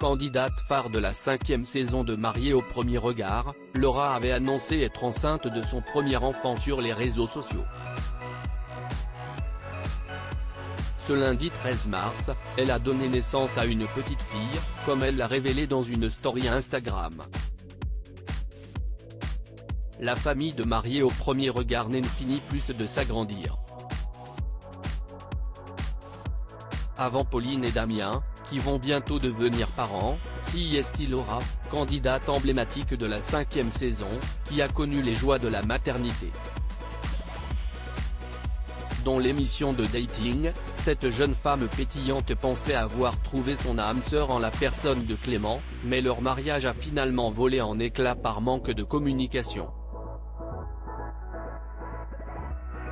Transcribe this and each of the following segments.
Candidate phare de la 5e saison de Mariés au premier regard, Laura avait annoncé être enceinte de son premier enfant sur les réseaux sociaux. Ce lundi 13 mars, elle a donné naissance à une petite fille, comme elle l'a révélé dans une story Instagram. La famille de Mariés au premier regard ne finit plus de s'agrandir. Avant Pauline et Damien, qui vont bientôt devenir parents, est Laura, candidate emblématique de la 5e saison, qui a connu les joies de la maternité. Dans l'émission de dating, cette jeune femme pétillante pensait avoir trouvé son âme sœur en la personne de Clément, mais leur mariage a finalement volé en éclats par manque de communication.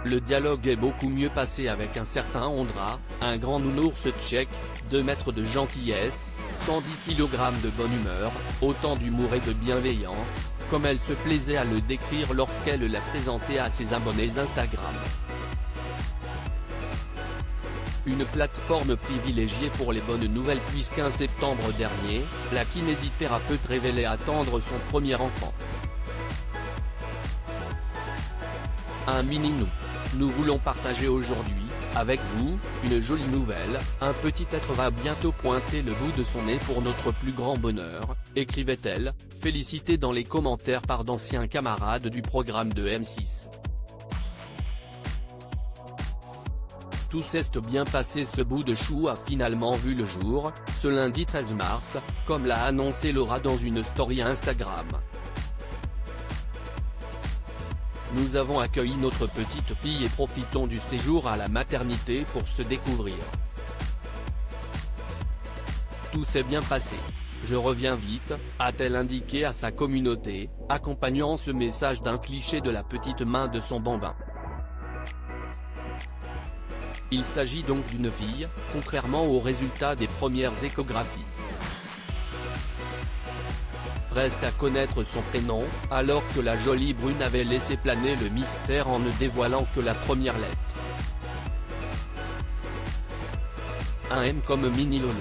Le dialogue est beaucoup mieux passé avec un certain Ondra, un grand nounours tchèque, 2 mètres de gentillesse, 110 kg de bonne humeur, autant d'humour et de bienveillance, comme elle se plaisait à le décrire lorsqu'elle l'a présenté à ses abonnés Instagram. Une plateforme privilégiée pour les bonnes nouvelles puisqu'en septembre dernier, la kinésithérapeute révélait attendre son premier enfant. Un mini-nous. Nous voulons partager aujourd'hui, avec vous, une jolie nouvelle, un petit être va bientôt pointer le bout de son nez pour notre plus grand bonheur, écrivait-elle, félicitée dans les commentaires par d'anciens camarades du programme de M6. Tout s'est bien passé, ce bout de chou a finalement vu le jour, ce lundi 13 mars, comme l'a annoncé Laura dans une story Instagram. Nous avons accueilli notre petite fille et profitons du séjour à la maternité pour se découvrir. Tout s'est bien passé. Je reviens vite, a-t-elle indiqué à sa communauté, accompagnant ce message d'un cliché de la petite main de son bambin. Il s'agit donc d'une fille, contrairement aux résultats des premières échographies. Reste à connaître son prénom, alors que la jolie brune avait laissé planer le mystère en ne dévoilant que la première lettre. Un M comme Mini Lolo.